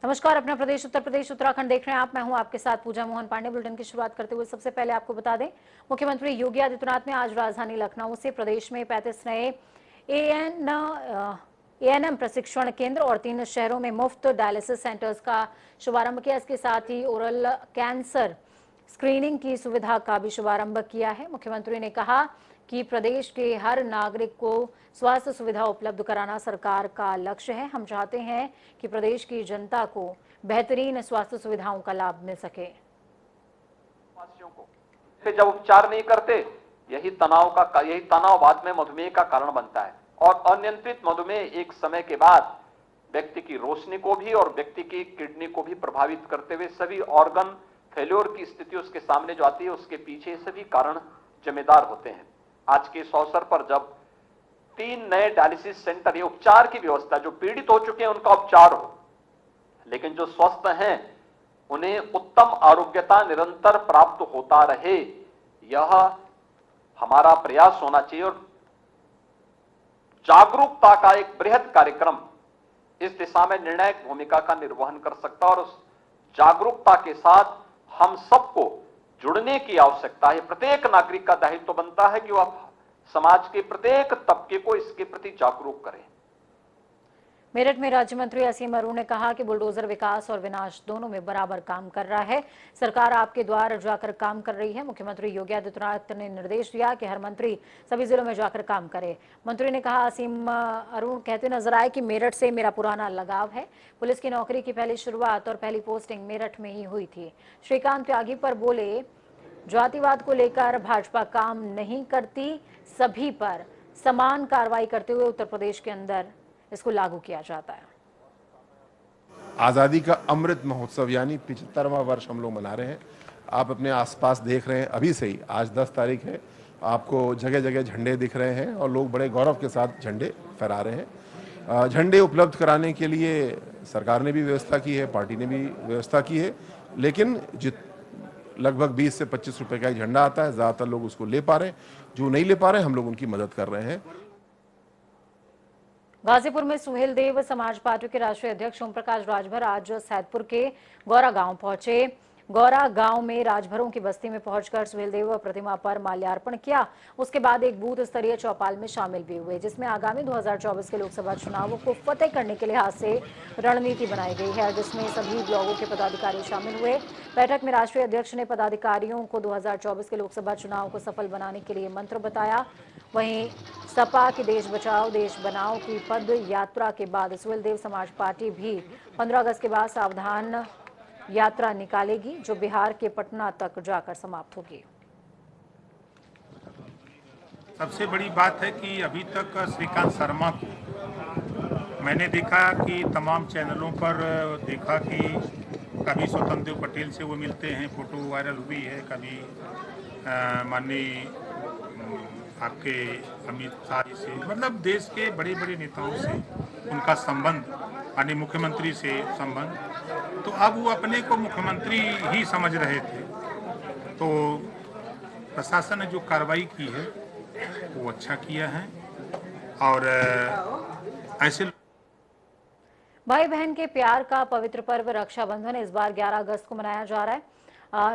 नमस्कार, अपना प्रदेश उत्तर प्रदेश उत्तराखंड देख रहे हैं आप। मैं हूं आपके साथ पूजा मोहन पांडे। बुलेटिन की शुरुआत करते हुए सबसे पहले आपको बता दें, मुख्यमंत्री योगी आदित्यनाथ ने आज राजधानी लखनऊ से प्रदेश में 35 नए एएनएम प्रशिक्षण केंद्र और 3 शहरों में मुफ्त डायलिसिस सेंटर्स का शुभारंभ किया। इसके साथ ही ओरल कैंसर स्क्रीनिंग की सुविधा का भी शुभारंभ किया है। मुख्यमंत्री ने कहा कि प्रदेश के हर नागरिक को स्वास्थ्य सुविधा उपलब्ध कराना सरकार का लक्ष्य है। हम चाहते हैं कि प्रदेश की जनता को बेहतरीन स्वास्थ्य सुविधाओं का लाभ मिल सके। वासियों को जब उपचार नहीं करते, यही तनाव बाद में मधुमेह का कारण बनता है। और अनियंत्रित मधुमेह एक समय के बाद व्यक्ति की रोशनी को भी और व्यक्ति की किडनी को भी प्रभावित करते हुए सभी ऑर्गन फेल्योर की स्थिति उसके सामने जो आती है, उसके पीछे सभी कारण जिम्मेदार होते हैं। आज के इस अवसर पर जब 3 नए डायलिसिस सेंटर, ये उपचार की व्यवस्था, जो पीड़ित हो चुके हैं उनका उपचार हो, लेकिन जो स्वस्थ हैं उन्हें उत्तम आरोग्यता निरंतर प्राप्त होता रहे, यह हमारा प्रयास होना चाहिए। और जागरूकता का एक बृहद कार्यक्रम इस दिशा में निर्णायक भूमिका का निर्वहन कर सकता है और उस जागरूकता के साथ हम सबको जुड़ने की आवश्यकता है। प्रत्येक नागरिक का दायित्व बनता है कि वह समाज के प्रत्येक तबके को इसके प्रति जागरूक करें। मेरठ में राज्य मंत्री असीम अरुण ने कहा कि बुलडोजर विकास और विनाश दोनों में बराबर काम कर रहा है। सरकार आपके द्वार जाकर काम कर रही है। मुख्यमंत्री योगी आदित्यनाथ ने निर्देश दिया कि हर मंत्री सभी जिलों में जाकर काम करे। मंत्री ने कहा, असीम अरुण कहते नजर आए कि मेरठ से मेरा पुराना लगाव है। पुलिस की नौकरी की पहली शुरुआत और पहली पोस्टिंग मेरठ में ही हुई थी। श्रीकांत त्यागी पर बोले, जातिवाद को लेकर भाजपा काम नहीं करती, सभी पर समान कार्रवाई करते हुए उत्तर प्रदेश के अंदर इसको लागू किया जाता है। आज़ादी का अमृत महोत्सव यानी 75वां वर्ष हम लोग मना रहे हैं। आप अपने आसपास देख रहे हैं, अभी से ही, आज 10 तारीख है, आपको जगह जगह झंडे दिख रहे हैं और लोग बड़े गौरव के साथ झंडे फहरा रहे हैं। झंडे उपलब्ध कराने के लिए सरकार ने भी व्यवस्था की है, पार्टी ने भी व्यवस्था की है, लेकिन लगभग 20 से 25 रुपए का एक झंडा आता है, ज़्यादातर लोग उसको ले पा रहे हैं। जो नहीं ले पा रहे हैं, हम लोग उनकी मदद कर रहे हैं। गाजीपुर में सुहेल देव समाज पार्टी के राष्ट्रीय अध्यक्ष ओम प्रकाश राजभर आज सैदपुर के गौरा गांव पहुंचे। गौरा गांव में राजभरों की बस्ती में पहुंचकर सुहेल देव प्रतिमा पर माल्यार्पण किया। उसके बाद एक बूथ स्तरीय चौपाल में शामिल भी हुए, जिसमें आगामी 2024 के लोकसभा चुनावों को फतेह करने के लिहाज से रणनीति बनाई गई है, जिसमें सभी ब्लॉकों के पदाधिकारी शामिल हुए। बैठक में राष्ट्रीय अध्यक्ष ने पदाधिकारियों को 2024 के लोकसभा चुनाव को सफल बनाने के लिए मंत्र बताया। वहीं सपा की देश बचाओ देश बनाओ की पद यात्रा के बाद सुहेल देव समाज पार्टी भी 15 अगस्त के बाद सावधान यात्रा निकालेगी, जो बिहार के पटना तक जाकर समाप्त होगी। सबसे बड़ी बात है कि अभी तक श्रीकांत शर्मा को मैंने देखा कि तमाम चैनलों पर देखा कि कभी स्वतंत्र देव पटेल से वो मिलते हैं, फोटो वायरल हुई है, कभी माननीय आपके अमित शाह जी से, मतलब देश के बड़े बड़े नेताओं से उनका संबंध, माननीय मुख्यमंत्री से संबंध, तो अब वो अपने को मुख्यमंत्री ही समझ रहे थे। तो प्रशासन ने जो कार्रवाई की है वो अच्छा किया है। और ऐसे भाई बहन के प्यार का पवित्र पर्व रक्षाबंधन इस बार 11 अगस्त को मनाया जा रहा है।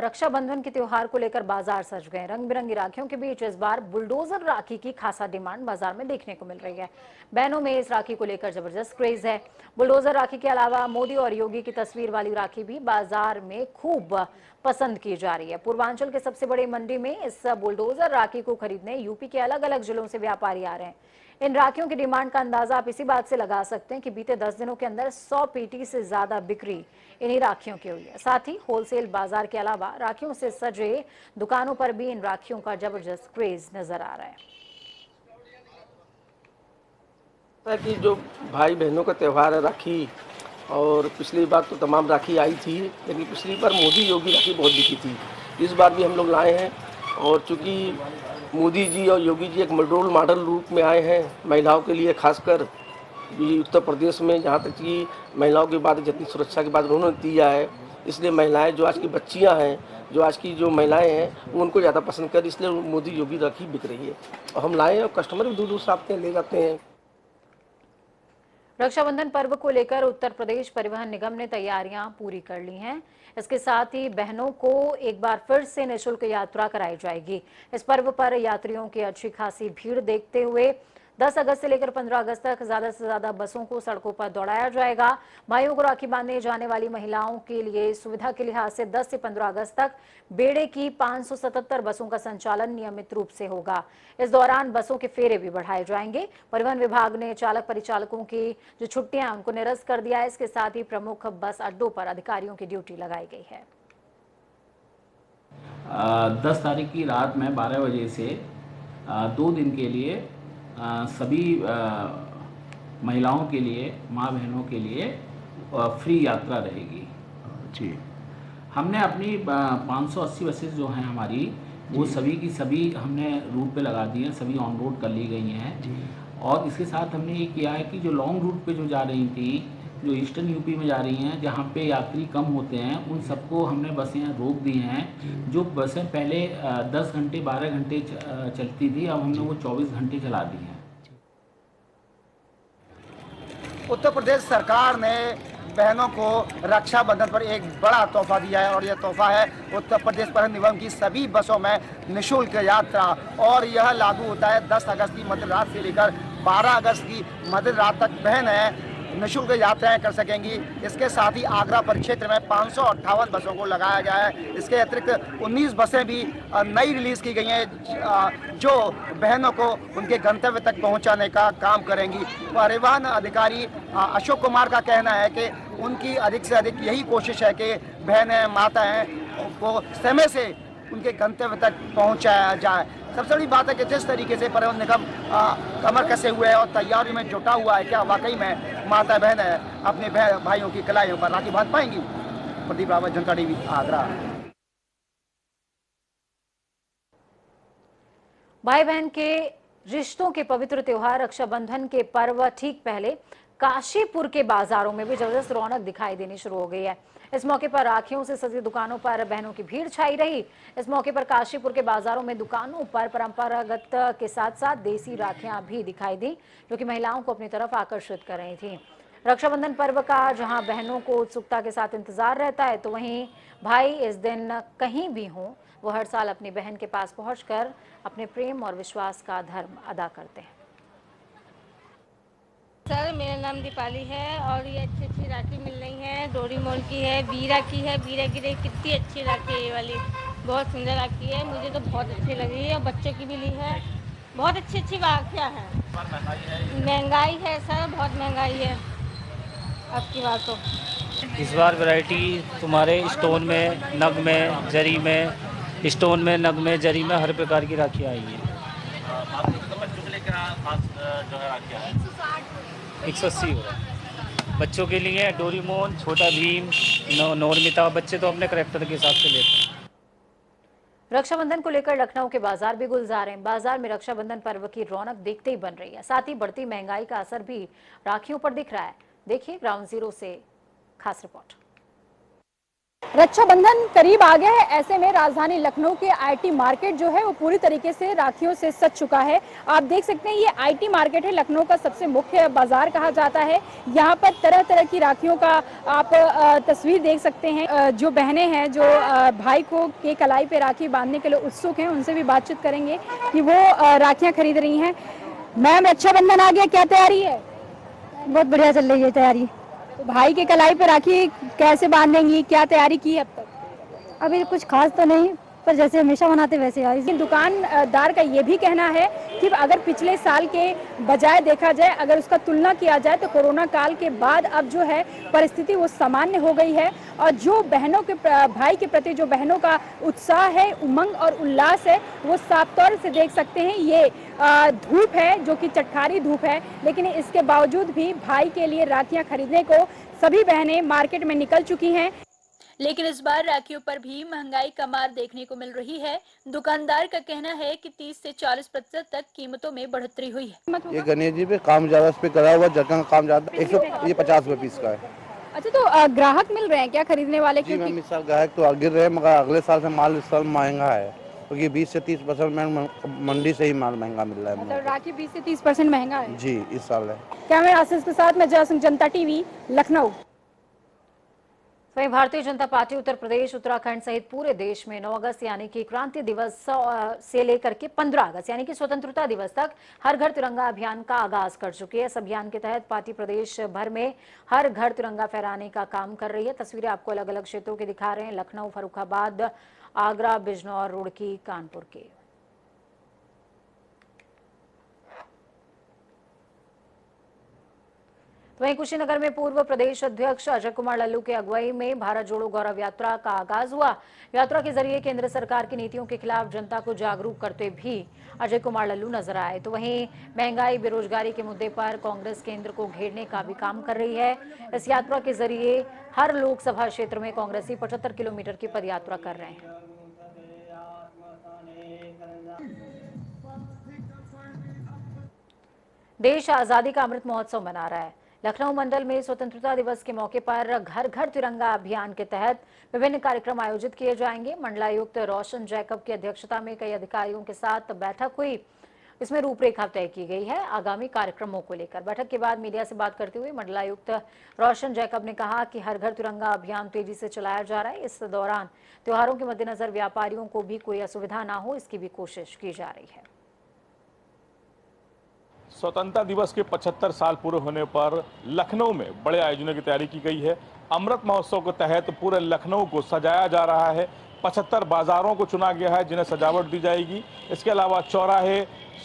रक्षाबंधन के त्योहार को लेकर बाजार सज गए। रंग बिरंगी राखियों के बीच इस बार बुलडोजर राखी की खासा डिमांड बाजार में देखने को मिल रही है। बहनों में इस राखी को लेकर जबरदस्त क्रेज है। बुलडोजर राखी के अलावा मोदी और योगी की तस्वीर वाली राखी भी बाजार में खूब पसंद की जा रही है। पूर्वांचल के सबसे बड़ी मंडी में इस बुलडोजर राखी को खरीदने यूपी के अलग अलग जिलों से व्यापारी आ रहे हैं। इन राखियों की डिमांड का अंदाजा आप इसी बात से लगा सकते हैं कि बीते 10 दिनों के अंदर 100 पेटी से ज्यादा बिक्री इन्हीं राखियों की हुई है। साथ ही होलसेल बाजार के अलावा राखियों से सजे दुकानों पर भी इन राखियों का जबरदस्त क्रेज नजर आ रहा है। कि जो भाई बहनों का त्यौहार है राखी, और पिछली बार तो तमाम राखी आई थी, लेकिन पिछली बार मोदी योगी राखी बहुत बिकी थी। इस बार भी हम लोग लाए हैं, और चूँकि मोदी जी और योगी जी एक रोल मॉडल रूप में आए हैं महिलाओं के लिए, खासकर उत्तर प्रदेश में, जहाँ तक कि महिलाओं की बात, जितनी सुरक्षा की बात उन्होंने दिया है, इसलिए महिलाएं, जो आज की बच्चियां हैं, जो आज की जो महिलाएं हैं, वो उनको ज़्यादा पसंद कर, इसलिए मोदी योगी राखी बिक रही है। और हम लाए हैं और कस्टमर भी दूर दूर से आते हैं, ले जाते हैं। रक्षाबंधन पर्व को लेकर उत्तर प्रदेश परिवहन निगम ने तैयारियां पूरी कर ली हैं। इसके साथ ही बहनों को एक बार फिर से निःशुल्क यात्रा कराई जाएगी। इस पर्व पर यात्रियों की अच्छी खासी भीड़ देखते हुए 10 अगस्त से लेकर 15 अगस्त तक ज्यादा से ज्यादा बसों को सड़कों पर दौड़ाया जाएगा। भाइयों को राखी बांधने जाने वाली महिलाओं के लिए सुविधा के लिहाज से 10 से 15 अगस्त तक बेड़े की 577 बसों का संचालन नियमित रूप से होगा। इस दौरान बसों के फेरे भी बढ़ाए जाएंगे। परिवहन विभाग ने चालक परिचालकों की जो छुट्टियां उनको निरस्त कर दिया है। इसके साथ ही प्रमुख बस अड्डों पर अधिकारियों की ड्यूटी लगाई गई है। 10 तारीख की रात में 12 बजे से 2 दिन के लिए सभी महिलाओं के लिए, माँ बहनों के लिए फ्री यात्रा रहेगी जी। हमने अपनी 580 बसेस जो हैं हमारी, वो सभी की सभी हमने रूट पे लगा दी हैं, सभी ऑन रोड कर ली गई हैं। और इसके साथ हमने ये किया है कि जो लॉन्ग रूट पे जो जा रही थी, जो ईस्टर्न यूपी में जा रही हैं, जहाँ पे यात्री कम होते हैं, उन सबको हमने बसें रोक दी हैं। जो बसें पहले 10 घंटे 12 घंटे चलती थी, अब हमने वो 24 घंटे चला दी हैं। उत्तर प्रदेश सरकार ने बहनों को रक्षाबंधन पर एक बड़ा तोहफा दिया है और यह तोहफा है उत्तर प्रदेश परिवहन निगम की सभी बसों में निःशुल्क यात्रा। और यह लागू होता है 10 अगस्त की मध्य रात से लेकर 12 अगस्त की मध्य रात तक बहनें निःशुल्क यात्राएं कर सकेंगी। इसके साथ ही आगरा परिक्षेत्र में 558 बसों को लगाया गया है। इसके अतिरिक्त 19 बसें भी नई रिलीज की गई हैं जो बहनों को उनके गंतव्य तक पहुंचाने का काम करेंगी। परिवहन अधिकारी अशोक कुमार का कहना है कि उनकी अधिक से अधिक यही कोशिश है कि बहनें, माताएं को समय से उनके गंतव्य तक पहुंचाया जाए। सबसे बड़ी बात है कि जिस तरीके से परिवहन निगम कमर कसे हुए है और तैयारी में जुटा हुआ है, क्या वाकई में माता बहन अपने भाइयों की कलाइयों पर राखी बांध पाएंगी? प्रदीप रावत, जनता टीवी, आगरा। भाई बहन के रिश्तों के पवित्र त्योहार रक्षाबंधन के पर्व ठीक पहले काशीपुर के बाजारों में भी जबरदस्त रौनक दिखाई देनी शुरू हो गई है। इस मौके पर राखियों से सजी दुकानों पर बहनों की भीड़ छाई रही। इस मौके पर काशीपुर के बाजारों में दुकानों पर परंपरागत के साथ साथ देसी राखियां भी दिखाई दी, जो कि महिलाओं को अपनी तरफ आकर्षित कर रही थी। रक्षाबंधन पर्व का जहां बहनों को उत्सुकता के साथ इंतजार रहता है, तो वहीं भाई इस दिन कहीं भी हों, वो हर साल अपनी बहन के पास पहुंचकर अपने प्रेम और विश्वास का धर्म अदा करते हैं। सर, मेरा नाम दीपाली है और ये अच्छी अच्छी राखी मिल रही है। डोरीमोन की है, बीरा की है। बीरा की देखिए कितनी अच्छी राखी है, ये वाली बहुत सुंदर राखी है, मुझे तो बहुत अच्छी लगी है। और बच्चों की भी ली है, बहुत अच्छी अच्छी राखियाँ हैं। महंगाई है सर, बहुत महंगाई है अब की बात। तो इस बार वैरायटी तुम्हारे स्टोन में, नग में, जरी में, स्टोन में, नग में, जरी में हर प्रकार की राखियाँ आई हैं। 180 हो रहा है। बच्चों के लिए डोरीमोन, छोटा भीम, नोरमिता, बच्चे तो अपने करैक्टर के हिसाब से लेते हैं। रक्षाबंधन को लेकर लखनऊ के बाजार भी गुलजार हैं। बाजार में रक्षाबंधन पर्व की रौनक देखते ही बन रही है। साथ ही बढ़ती महंगाई का असर भी राखियों पर दिख रहा है। देखिए ग्राउंड जीरो से खास रिपोर्ट। रक्षाबंधन करीब आ गया है, ऐसे में राजधानी लखनऊ के आईटी मार्केट जो है वो पूरी तरीके से राखियों से सज चुका है। आप देख सकते हैं ये आईटी मार्केट है, लखनऊ का सबसे मुख्य बाजार कहा जाता है। यहाँ पर तरह तरह की राखियों का आप तस्वीर देख सकते हैं। जो बहनें हैं जो भाई को के कलाई पे राखी बांधने के लिए उत्सुक हैं, उनसे भी बातचीत करेंगे कि वो राखियाँ खरीद रही हैं। मैम, रक्षाबंधन आ गया, क्या तैयारी है? बहुत बढ़िया चल रही है तैयारी। तो भाई के कलाई पे राखी कैसे बांधेंगी, क्या तैयारी की है अब तक? अभी कुछ खास तो नहीं, पर जैसे हमेशा बनाते वैसे आई। लेकिन दुकानदार का ये भी कहना है कि अगर पिछले साल के बजाय देखा जाए, अगर उसका तुलना किया जाए तो कोरोना काल के बाद अब जो है परिस्थिति वो सामान्य हो गई है। और जो बहनों के भाई के प्रति जो बहनों का उत्साह है, उमंग और उल्लास है, वो साफ तौर से देख सकते हैं। ये धूप है जो कि चटखारी धूप है, लेकिन इसके बावजूद भी भाई के लिए राखियां खरीदने को सभी बहनें मार्केट में निकल चुकी हैं। लेकिन इस बार राखियों पर भी महंगाई का मार देखने को मिल रही है। दुकानदार का कहना है कि 30 से 40% तक कीमतों में बढ़ोतरी हुई है। ये गणेश जी पे काम ज्यादा, इस पे करा हुआ जगह का काम ज्यादा। 150 रुपए पीस का है। अच्छा, तो ग्राहक मिल रहे हैं क्या खरीदने वाले? जी मैम, इस साल ग्राहक तो गिर रहे हैं, मगर अगले साल से माल इस साल महंगा है। क्योंकि 20 से 30% मंडी से ही माल महंगा मिल रहा है हम लोगों मतलब राखी 20 से 30% महंगा है। को। जी इस साल है। कैमरा आशीष के साथ मैं जयसिंह, जनता टीवी, लखनऊ। वहीं भारतीय जनता पार्टी उत्तर प्रदेश, उत्तराखंड सहित पूरे देश में 9 अगस्त यानी कि क्रांति दिवस से लेकर के 15 अगस्त यानी कि स्वतंत्रता दिवस तक हर घर तिरंगा अभियान का आगाज कर चुकी है। इस अभियान के तहत पार्टी प्रदेश भर में हर घर तिरंगा फहराने का काम कर रही है। तस्वीरें आपको अलग अलग क्षेत्रों की दिखा रहे हैं, लखनऊ, फर्रुखाबाद, आगरा, बिजनौर, रुड़की, कानपुर के। वहीं कुशीनगर में पूर्व प्रदेश अध्यक्ष अजय कुमार लल्लू की अगुवाई में भारत जोड़ो गौरव यात्रा का आगाज हुआ। यात्रा के जरिए केंद्र सरकार की नीतियों के खिलाफ जनता को जागरूक करते भी अजय कुमार लल्लू नजर आए। तो वहीं महंगाई, बेरोजगारी के मुद्दे पर कांग्रेस केंद्र को घेरने का भी काम कर रही है। इस यात्रा के जरिए हर लोकसभा क्षेत्र में कांग्रेसी 75 किलोमीटर की पदयात्रा कर रहे हैं। देश आजादी का अमृत महोत्सव मना रहा है। लखनऊ मंडल में स्वतंत्रता दिवस के मौके पर घर घर तिरंगा अभियान के तहत विभिन्न कार्यक्रम आयोजित किए जाएंगे। मंडलायुक्त रोशन जैकब की अध्यक्षता में कई अधिकारियों के साथ बैठक हुई। इसमें रूपरेखा तय की गई है आगामी कार्यक्रमों को लेकर। बैठक के बाद मीडिया से बात करते हुए मंडलायुक्त रोशन जैकब ने कहा कि हर घर तिरंगा अभियान तेजी से चलाया जा रहा है। इस दौरान त्योहारों के मद्देनजर व्यापारियों को भी कोई असुविधा ना हो, इसकी भी कोशिश की जा रही है। स्वतंत्रता दिवस के 75 साल पूरे होने पर लखनऊ में बड़े आयोजनों की तैयारी की गई है। अमृत महोत्सव के तहत पूरे लखनऊ को सजाया जा रहा है। 75 बाजारों को चुना गया है जिन्हें सजावट दी जाएगी। इसके अलावा चौराहे,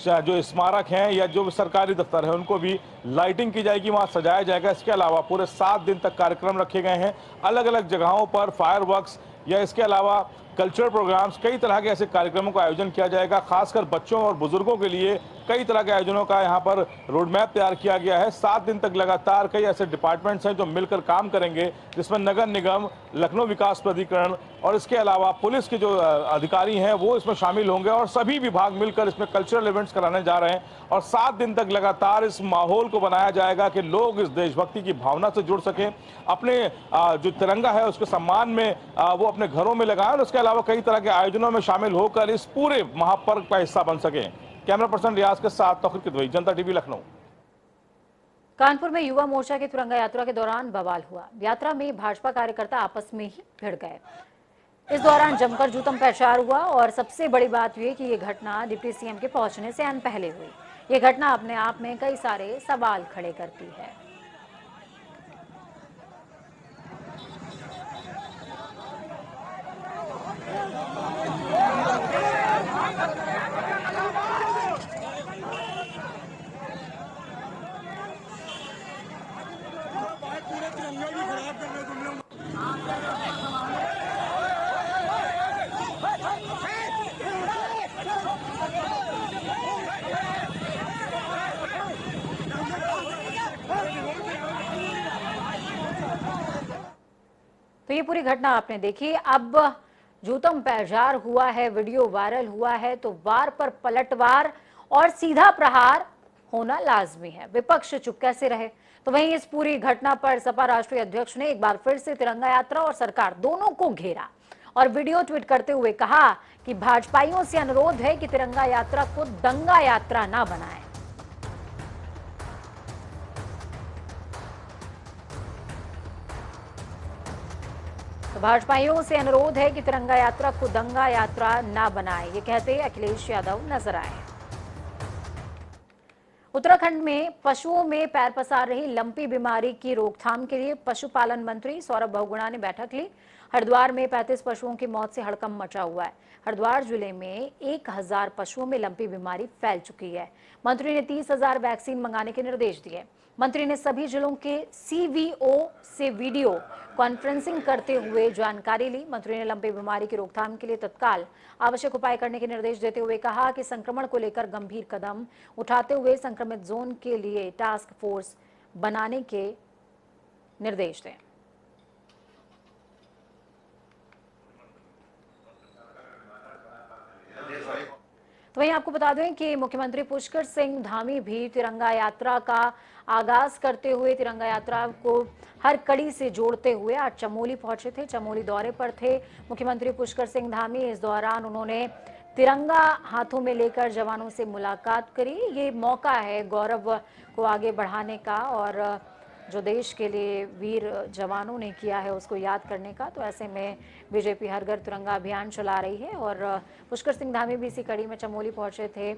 जो स्मारक हैं या जो सरकारी दफ्तर है, उनको भी लाइटिंग की जाएगी, वहाँ सजाया जाएगा। इसके अलावा पूरे 7 दिन तक कार्यक्रम रखे गए हैं। अलग अलग जगहों पर फायरवर्क्स या इसके अलावा कल्चरल प्रोग्राम्स, कई तरह के ऐसे कार्यक्रमों का आयोजन किया जाएगा। खासकर बच्चों और बुजुर्गों के लिए कई तरह के आयोजनों का यहाँ पर रोड मैप तैयार किया गया है। 7 दिन तक लगातार कई ऐसे डिपार्टमेंट्स हैं जो मिलकर काम करेंगे, जिसमें नगर निगम, लखनऊ विकास प्राधिकरण और इसके अलावा पुलिस के जो अधिकारी हैं वो इसमें शामिल होंगे और सभी विभाग मिलकर इसमें कल्चरल इवेंट्स कराने जा रहे हैं। और 7 दिन तक लगातार इस माहौल को बनाया जाएगा कि लोग इस देशभक्ति की भावना से जुड़ सकें, अपने जो तिरंगा है उसके सम्मान में वो अपने घरों में लगाएं और इसके अलावा कई तरह के आयोजनों में शामिल होकर इस पूरे महापर्व का हिस्सा बन सकें। कैमरा पर्सन रियाज के साथ तौकीर किदवई, जनता टीवी, लखनऊ। कानपुर में युवा मोर्चा की तिरंगा यात्रा के दौरान बवाल हुआ। यात्रा में भाजपा कार्यकर्ता आपस में ही भिड़ गए। इस दौरान जमकर जूतम पैचार हुआ और सबसे बड़ी बात यह कि ये घटना डिप्टी सीएम के पहुंचने से अन पहले हुई। ये घटना अपने आप में कई सारे सवाल खड़े करती है। तो ये पूरी घटना आपने देखी। अब जूतम पैजार हुआ है, वीडियो वायरल हुआ है, तो वार पर पलटवार और सीधा प्रहार होना लाजमी है। विपक्ष चुप कैसे रहे? तो वहीं इस पूरी घटना पर सपा राष्ट्रीय अध्यक्ष ने एक बार फिर से तिरंगा यात्रा और सरकार दोनों को घेरा और वीडियो ट्वीट करते हुए कहा कि भाजपाइयों से अनुरोध है कि तिरंगा यात्रा को दंगा यात्रा ना बनाएं। तो भाजपाइयों से अनुरोध है कि तिरंगा यात्रा को दंगा यात्रा ना बनाएं, ये कहते अखिलेश यादव नजर आए। उत्तराखंड में पशुओं में पैर पसार रही लंपी बीमारी की रोकथाम के लिए पशुपालन मंत्री सौरभ बहुगुणा ने बैठक ली। हरिद्वार में 35 पशुओं की मौत से हड़कंप मचा हुआ है। हरिद्वार जिले में 1000 पशुओं में लंपी बीमारी फैल चुकी है। मंत्री ने 30,000 वैक्सीन मंगाने के निर्देश दिए। मंत्री ने सभी जिलों के सीवीओ से वीडियो कॉन्फ्रेंसिंग करते हुए जानकारी ली। मंत्री ने लंपी बीमारी की रोकथाम के लिए तत्काल आवश्यक उपाय करने के निर्देश देते हुए कहा कि संक्रमण को लेकर गंभीर कदम उठाते हुए संक्रमित जोन के लिए टास्क फोर्स बनाने के निर्देश दें। तो वहीं आपको बता दें कि मुख्यमंत्री पुष्कर सिंह धामी भी तिरंगा यात्रा का आगाज करते हुए तिरंगा यात्रा को हर कड़ी से जोड़ते हुए आज चमोली पहुंचे थे। चमोली दौरे पर थे मुख्यमंत्री पुष्कर सिंह धामी। इस दौरान उन्होंने तिरंगा हाथों में लेकर जवानों से मुलाकात करी। ये मौका है गौरव को आगे बढ़ाने का और जो देश के लिए वीर जवानों ने किया है उसको याद करने का। तो ऐसे में बीजेपी हर घर तिरंगा अभियान चला रही है और पुष्कर सिंह धामी भी इसी कड़ी में चमोली पहुंचे थे।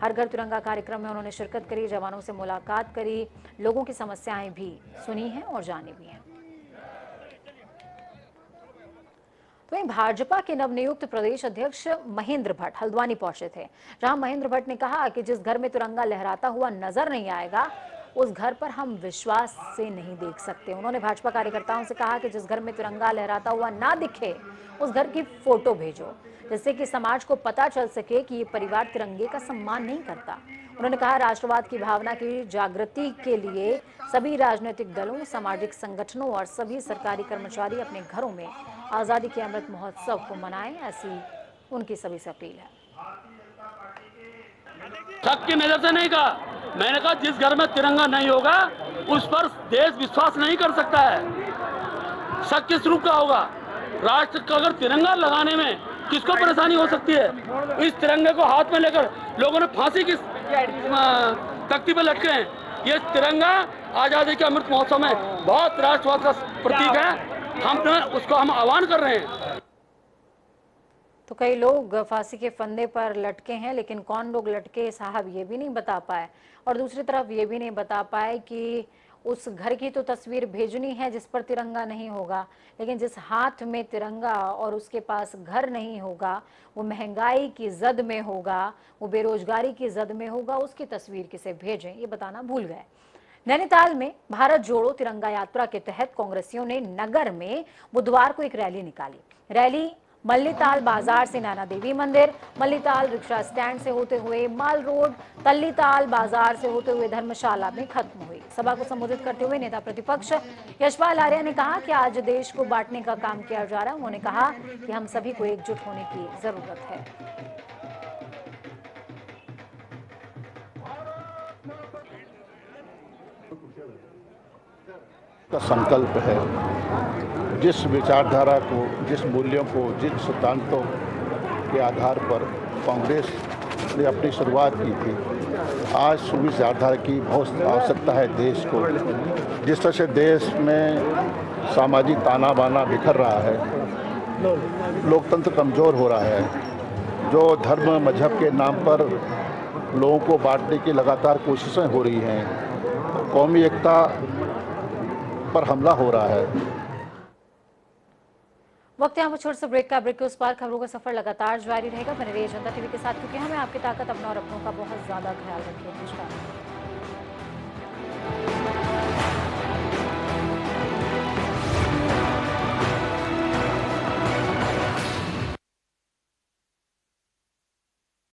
हर घर तिरंगा कार्यक्रम में उन्होंने शिरकत करी, जवानों से मुलाकात करी, लोगों की समस्याएं भी सुनी हैं और जानी भी हैं। तो वहीं भाजपा के नवनियुक्त प्रदेश अध्यक्ष महेंद्र भट्ट हल्द्वानी पहुंचे थे, जहां महेंद्र भट्ट ने कहा कि जिस घर में तिरंगा लहराता हुआ नजर नहीं आएगा उस घर पर हम विश्वास से नहीं देख सकते। उन्होंने भाजपा कार्यकर्ताओं से कहा कि जिस घर में तिरंगा लहराता हुआ ना दिखे उस घर की फोटो भेजो, जिससे कि समाज को पता चल सके कि ये परिवार तिरंगे का सम्मान नहीं करता। उन्होंने कहा राष्ट्रवाद की भावना की जागृति के लिए सभी राजनीतिक दलों, सामाजिक संगठनों और सभी सरकारी कर्मचारी अपने घरों में आजादी के अमृत महोत्सव को मनाएं, ऐसी उनकी सभी से अपील है। शक की नजर से नहीं कहा, मैंने कहा जिस घर में तिरंगा नहीं होगा उस पर देश विश्वास नहीं कर सकता है। शक किस रूप का होगा? राष्ट्र का अगर तिरंगा लगाने में किसको परेशानी हो सकती है? इस तिरंगे को हाथ में लेकर लोगों ने फांसी की तख्ती पर लटके हैं। ये तिरंगा आजादी के अमृत महोत्सव में बहुत राष्ट्रवाद का प्रतीक है, उसको हम आह्वान कर रहे हैं। तो कई लोग फांसी के फंदे पर लटके हैं, लेकिन कौन लोग लटके साहब ये भी नहीं बता पाए। और दूसरी तरफ ये भी नहीं बता पाए कि उस घर की तो तस्वीर भेजनी है जिस पर तिरंगा नहीं होगा, लेकिन जिस हाथ में तिरंगा और उसके पास घर नहीं होगा, वो महंगाई की जद में होगा, वो बेरोजगारी की जद में होगा, उसकी तस्वीर किसे भेजें ये बताना भूल गए। नैनीताल में भारत जोड़ो तिरंगा यात्रा के तहत कांग्रेसियों ने नगर में बुधवार को एक रैली निकाली। रैली मल्लीताल बाजार से नैना देवी मंदिर, मल्लीताल रिक्शा स्टैंड से होते हुए माल रोड, तल्लीताल बाजार से होते हुए धर्मशाला में खत्म हुई। सभा को संबोधित करते हुए नेता प्रतिपक्ष यशपाल आर्या ने कहा कि आज देश को बांटने का काम किया जा रहा है। उन्होंने कहा कि हम सभी को एकजुट होने की जरूरत है। का संकल्प है, जिस विचारधारा को, जिस मूल्यों को, जिस सिद्धांतों के आधार पर कांग्रेस ने अपनी शुरुआत की थी, आज उस विचारधारा की बहुत आवश्यकता है देश को। जिस तरह से देश में सामाजिक ताना बाना बिखर रहा है, लोकतंत्र कमज़ोर हो रहा है, जो धर्म मजहब के नाम पर लोगों को बांटने की लगातार कोशिशें हो रही हैं, कौमी एकता पर हमला हो रहा है। वक्त यहाँ पर छोटे से ब्रेक का। ब्रेक के उस पार खबरों का सफर लगातार जारी रहेगा। बने रहिए जनता टीवी के साथ, क्योंकि हमें आपकी ताकत, अपना और अपनों का बहुत ज्यादा ख्याल रखें। नमस्कार।